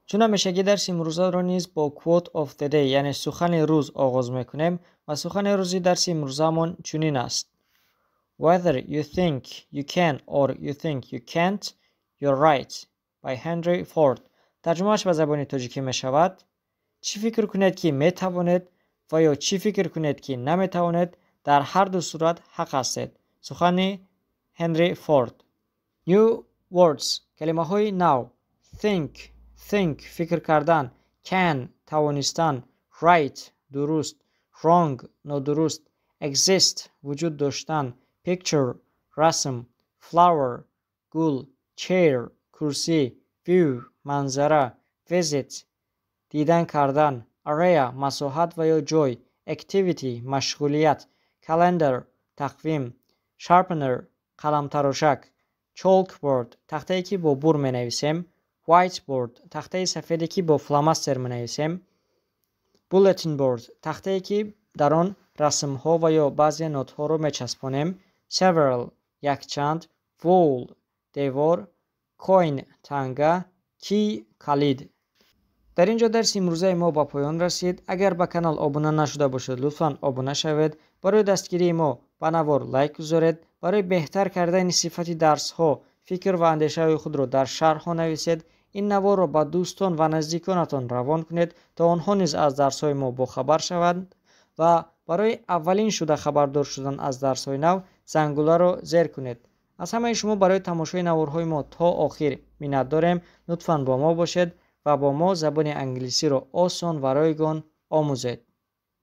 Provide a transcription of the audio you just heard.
چون همیشگی درس امروزه رو نیز با quote of the day یعنی سخن روز آغاز میکنیم و سخن روزی درس امروزمون چنین است. Whether you think you can or you think you can't, you're right by Henry Ford. ترجمهش به زبان تاجیکی می شود: چی فکر کنید که می توانید و یا چی فکر کنید که نمی توانید، در هر دو صورت حق هستید. سخن هنری فورد. New words کلمه های نو: think فکر کردن، can توانستن، right درست، wrong نادرست، exist وجود داشتن، picture رسم، flower گل، chair کرسی، view منظره، visit دیدن کردن، area مساحت و یا جای، activity مشغولیت، calendar تقویم، sharpener قلم تراشک، chalkboard تخته‌ای که با بور می نویسیم، whiteboard تخته سفیدی که با فلاماستر می نویسیم، bulletin board تخته‌ای که در آن رسم ها و یا بعضی نوت ها رو می چسبانیم، several یک چند، wall دیوار، coin تنگه، key کلید. در اینجا درس امروزه ما با پایان رسید. اگر به کانال ابونه نشده باشید لطفاً ابونه شوید. برای دستگیری ما به نوار لایک گذارید. برای بهتر کردن صفت درس ها فکر و اندیشه خود را در شرح ها نویسید. این نوار را با دوستان و نزدیکانتان روان کنید تا آنها نیز از درس های ما باخبر شوند و برای اولین شده خبردار شدن از درس های نو زنگوله را زیر کنید. از همه شما برای تماشای نوارهای ما تا آخر منت داریم. لطفاً با ما باشید و با ما زبان انگلیسی را آسان و رایگان آموزید.